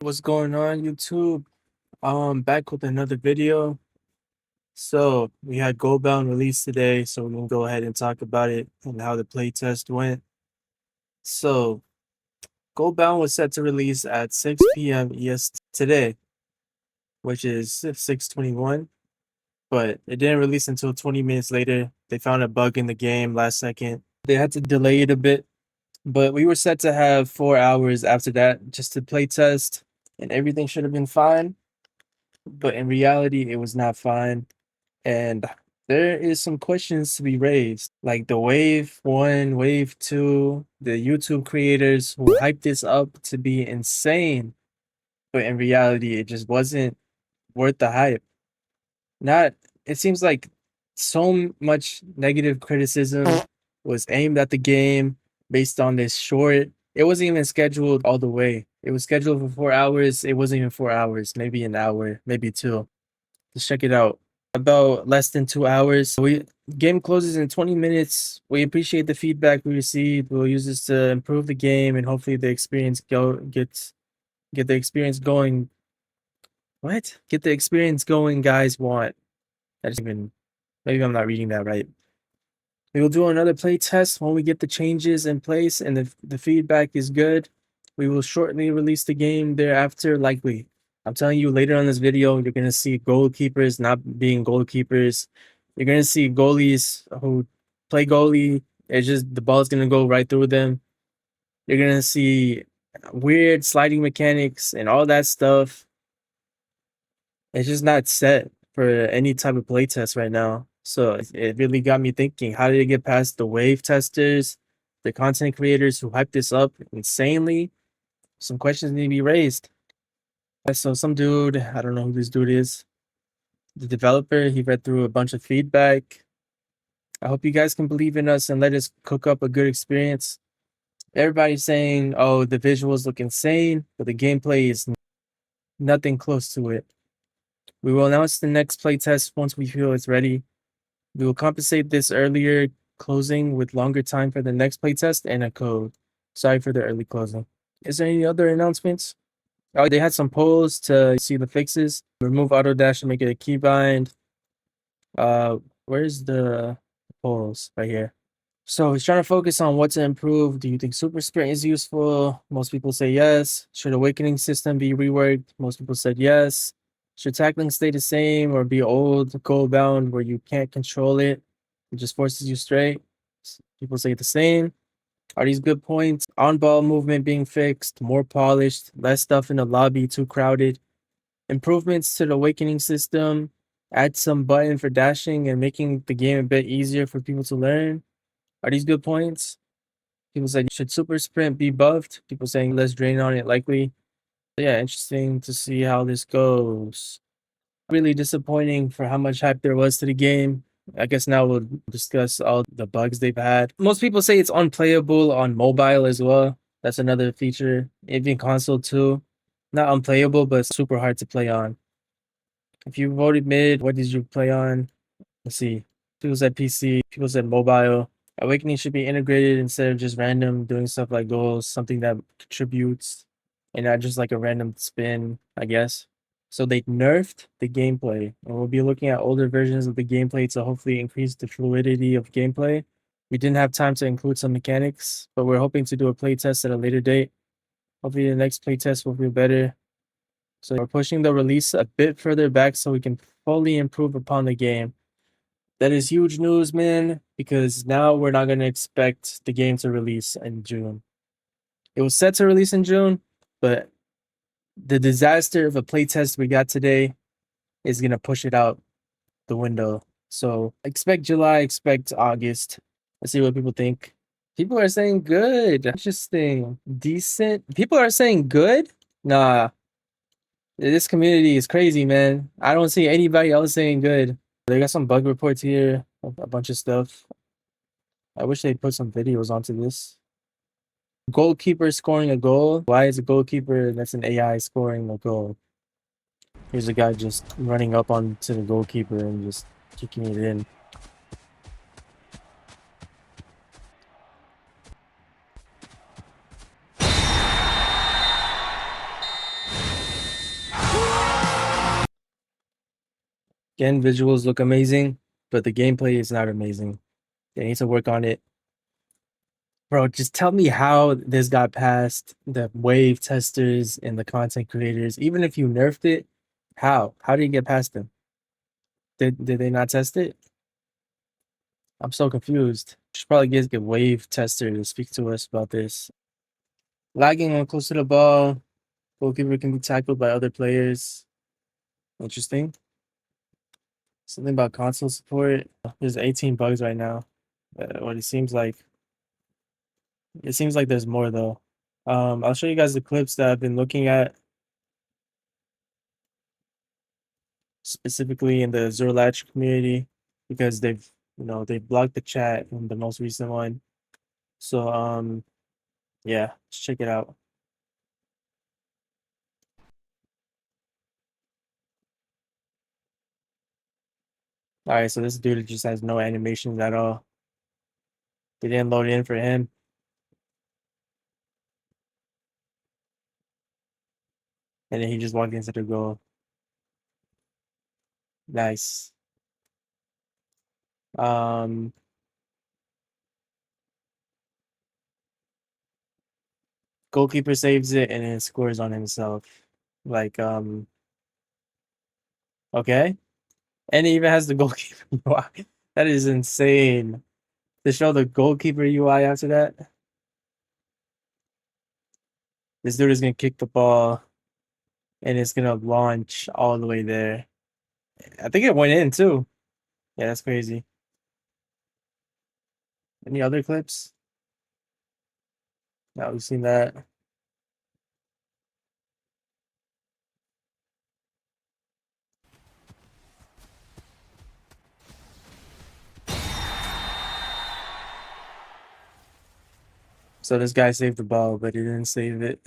What's going on, YouTube? Back with another video. So we had Goalbound released today, so we're gonna go ahead and talk about it and how the playtest went. So Goalbound was set to release at 6 p.m. EST today, which is 6:21, but it didn't release until 20 minutes later. They found a bug in the game last second. They had to delay it a bit, but we were set to have 4 hours after that just to playtest, and everything should have been fine. But in reality, it was not fine. And there is some questions to be raised, like the wave one, wave two, the YouTube creators who hyped this up to be insane. But in reality, it just wasn't worth the hype. Not, it seems like so much negative criticism was aimed at the game based on this short. It wasn't even scheduled all the way. It was scheduled for 4 hours. It wasn't even 4 hours, maybe an hour, maybe two. Let's check it out. About less than 2 hours. Game closes in 20 minutes. We appreciate the feedback we received. We'll use this to improve the game and hopefully the experience get the experience going. What? Get the experience going, guys want. That's even maybe I'm not reading that right. We will do another play test when we get the changes in place and the feedback is good. We will shortly release the game thereafter, likely. I'm telling you, later on this video, you're going to see goalkeepers not being goalkeepers. You're going to see goalies who play goalie. It's just the ball's going to go right through them. You're going to see weird sliding mechanics and all that stuff. It's just not set for any type of playtest right now. So it really got me thinking, how did it get past the wave testers, the content creators who hyped this up insanely? Some questions need to be raised. So some dude, I don't know who this dude is, the developer, he read through a bunch of feedback. I hope you guys can believe in us and let us cook up a good experience. Everybody's saying, oh, the visuals look insane, but the gameplay is nothing close to it. We will announce the next playtest once we feel it's ready. We will compensate this earlier closing with longer time for the next playtest and a code. Sorry for the early closing. Is there any other announcements? Oh, they had some polls to see the fixes. Remove auto dash and make it a keybind. Where's the polls? Right here. So he's trying to focus on what to improve. Do you think super sprint is useful? Most people say yes. Should awakening system be reworked? Most people said yes. Should tackling stay the same or be old goalbound where you can't control it? It just forces you straight. People say the same. Are these good points? On ball movement being fixed, more polished, less stuff in the lobby, too crowded. Improvements to the awakening system, add some button for dashing and making the game a bit easier for people to learn. Are these good points? People said, should super sprint be buffed? People saying less drain on it likely. Yeah, interesting to see how this goes. Really disappointing for how much hype there was to the game. I guess now we'll discuss all the bugs they've had. Most people say it's unplayable on mobile as well. That's another feature. Even console too. Not unplayable, but super hard to play on. If you voted mid, what did you play on? Let's see. People said PC, people said mobile. Awakening should be integrated instead of just random doing stuff like goals, something that contributes and not just like a random spin, I guess. So they nerfed the gameplay, and we'll be looking at older versions of the gameplay to hopefully increase the fluidity of gameplay. We didn't have time to include some mechanics, but we're hoping to do a playtest at a later date. Hopefully the next playtest will feel better. So we're pushing the release a bit further back so we can fully improve upon the game. That is huge news, man, because now we're not going to expect the game to release in June. It was set to release in June, but the disaster of a playtest we got today is going to push it out the window. So expect July, expect August. Let's see what people think. People are saying good. Interesting. Decent. People are saying good? Nah. This community is crazy, man. I don't see anybody else saying good. They got some bug reports here, a bunch of stuff. I wish they put some videos onto this. Goalkeeper scoring a goal. Why is a goalkeeper that's an AI scoring a goal? Here's a guy just running up onto the goalkeeper and just kicking it in. Again, visuals look amazing, but the gameplay is not amazing. They need to work on it. Bro, just tell me how this got past the wave testers and the content creators. Even if you nerfed it, how? How did you get past them? Did they not test it? I'm so confused. Should probably get wave tester to speak to us about this. Lagging on close to the ball. Goalkeeper can be tackled by other players. Interesting. Something about console support. There's 18 bugs right now. What it seems like. It seems like there's more though. I'll show you guys the clips that I've been looking at, specifically in the Zerlatch community, because they've blocked the chat in the most recent one. So yeah, let's check it out. All right, so this dude just has no animations at all. They didn't load it in for him. And then he just walked into the goal. Nice. Um, Goalkeeper saves it and then scores on himself. Like, okay. And he even has the goalkeeper UI. That is insane. To show the goalkeeper UI after that. This dude is gonna kick the ball and it's gonna launch all the way there. I think it went in too. Yeah, that's crazy. Any other clips? No, we've seen that. So this guy saved the ball, but he didn't save it.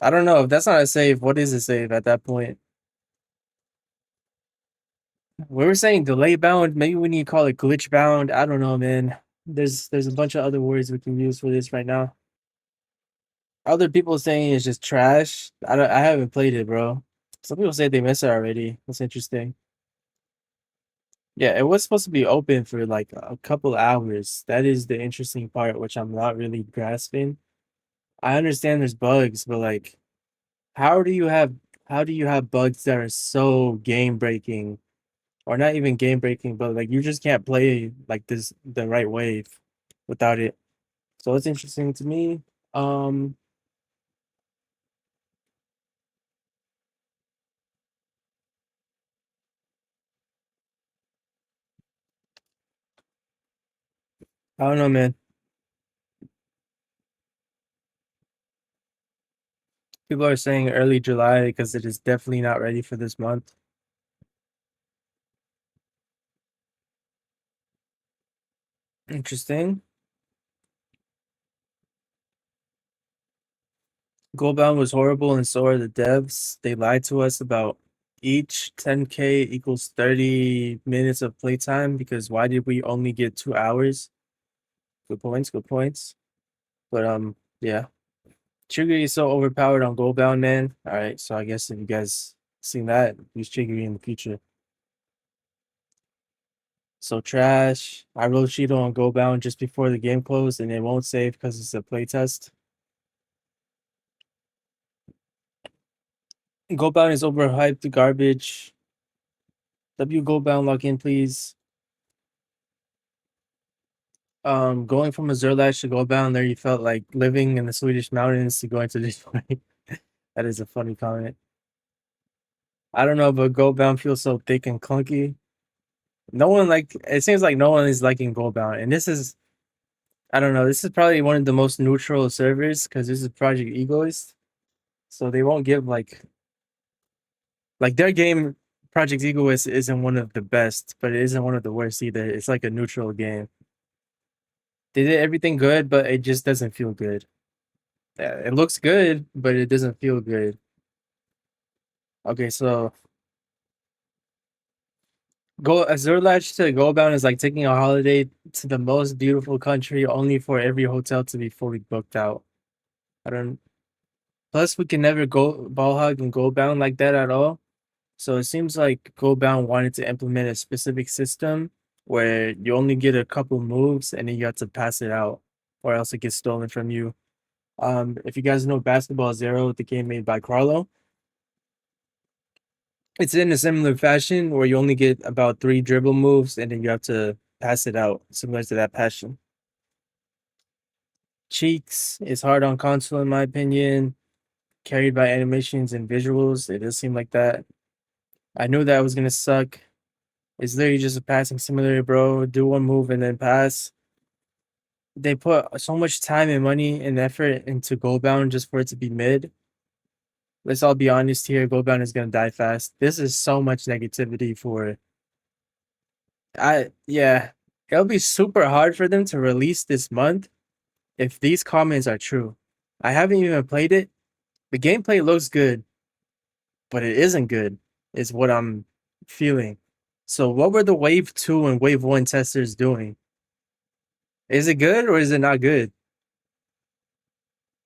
I don't know if that's not a save. What is a save at that point? We were saying delay bound. Maybe we need to call it glitch bound. I don't know, man. There's a bunch of other words we can use for this right now. Other people saying it's just trash. I haven't played it, bro. Some people say they miss it already. That's interesting. Yeah, it was supposed to be open for like a couple hours. That is the interesting part, which I'm not really grasping. I understand there's bugs, but like, how do you have how do you have bugs that are so game breaking, or not even game breaking, but like you just can't play like this the right way without it. So it's interesting to me. Um, I don't know, man. People are saying early July because it is definitely not ready for this month. Interesting. Goalbound was horrible, and so are the devs. They lied to us about each 10K equals 30 minutes of playtime because why did we only get 2 hours? Good points, good points. But yeah. Chigiri is so overpowered on Goalbound, man. Alright, so I guess if you guys seen that, use Chigiri in the future. So trash. I wrote Cheeto on Goalbound just before the game closed and it won't save because it's a playtest. Goalbound is overhyped, garbage. W Goalbound log in, please. Going from a Zerlash to Goalbound, there you felt like living in the Swedish mountains to going to Detroit. That is a funny comment. I don't know, but Goalbound feels so thick and clunky. No one like it seems like no one is liking Goalbound, and this is I don't know. This is probably one of the most neutral servers because this is Project Egoist, so they won't give like their game. Project Egoist isn't one of the best, but it isn't one of the worst either. It's like a neutral game. They did everything good, but it just doesn't feel good. It looks good, but it doesn't feel good. Okay, so go Zerlatch to Goalbound is like taking a holiday to the most beautiful country, only for every hotel to be fully booked out. I don't. Plus, we can never go ball hug and go bound like that at all. So it seems like Goalbound wanted to implement a specific system where you only get a couple moves and then you have to pass it out, or else it gets stolen from you. If you guys know Basketball Zero, the game made by Carlo, it's in a similar fashion where you only get about 3 dribble moves and then you have to pass it out, similar to that passion. Cheeks is hard on console in my opinion, carried by animations and visuals. It does seem like that. I knew that was gonna suck. It's literally just a passing simulator, bro. Do one move and then pass. They put so much time and money and effort into Goalbound just for it to be mid. Let's all be honest here. Goalbound is gonna die fast. This is so much negativity for yeah. It'll be super hard for them to release this month if these comments are true. I haven't even played it. The gameplay looks good, but it isn't good, is what I'm feeling. So what were the Wave 2 and Wave 1 testers doing? Is it good or is it not good?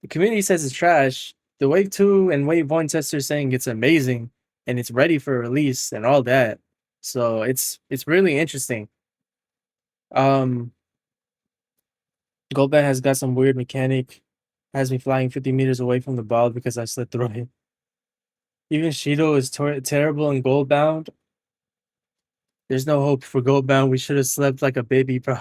The community says it's trash. The Wave 2 and Wave 1 testers saying it's amazing and it's ready for release and all that. So it's really interesting. Goalbound has got some weird mechanic. Has me flying 50 meters away from the ball because I slid through it. Even Shido is terrible in Goalbound. There's no hope for Goalbound. We should have slept like a baby, bro.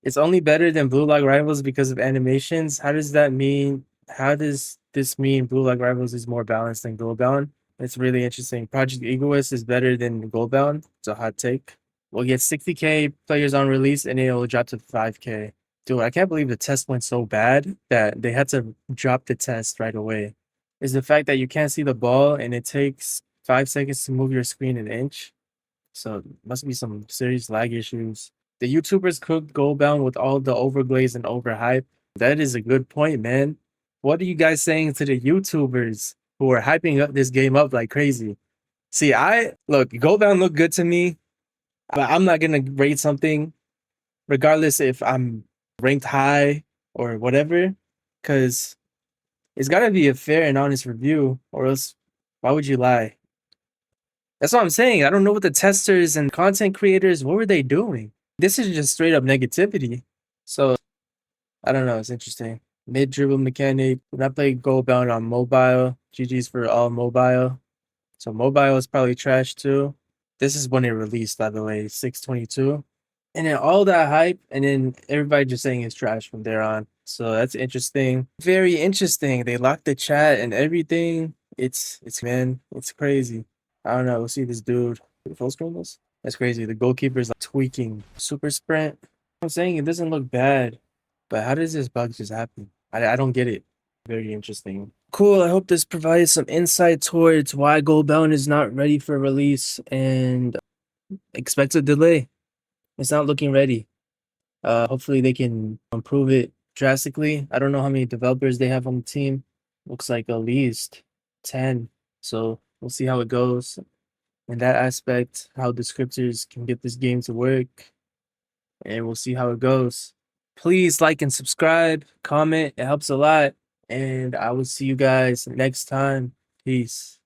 It's only better than Blue Lock Rivals because of animations. How does that mean? How does this mean Blue Lock Rivals is more balanced than Goalbound? It's really interesting. Project Egoist is better than Goalbound. It's a hot take. We'll get 60K players on release and it'll drop to 5K. Dude, I can't believe the test went so bad that they had to drop the test right away. Is the fact that you can't see the ball and it takes 5 seconds to move your screen an inch. So must be some serious lag issues. The YouTubers cooked Goalbound with all the overglaze and overhype. That is a good point, man. What are you guys saying to the YouTubers who are hyping up this game up like crazy? See, look, Goalbound looked good to me, but I'm not gonna rate something regardless if I'm ranked high or whatever, because it's gotta be a fair and honest review, or else why would you lie? That's what I'm saying. I don't know what the testers and content creators, what were they doing? This is just straight up negativity. So I don't know. It's interesting. Mid dribble mechanic. When I play Goalbound on mobile, GG's for all mobile. So mobile is probably trash too. This is when it released, by the way, 6/22. And then all that hype, and then everybody just saying it's trash from there on. So that's interesting. Very interesting. They locked the chat and everything. It's man, it's crazy. I don't know. We'll see this dude. Full screen this? That's crazy. The goalkeeper's like tweaking. Super sprint. I'm saying it doesn't look bad, but how does this bug just happen? I don't get it. Very interesting. Cool. I hope this provided some insight towards why Goalbound is not ready for release and expect a delay. It's not looking ready. Hopefully they can improve it drastically. I don't know how many developers they have on the team. Looks like at least 10. So we'll see how it goes in that aspect, how the scripters can get this game to work, and we'll see how it goes. Please like and subscribe, comment. It helps a lot. And I will see you guys next time. Peace.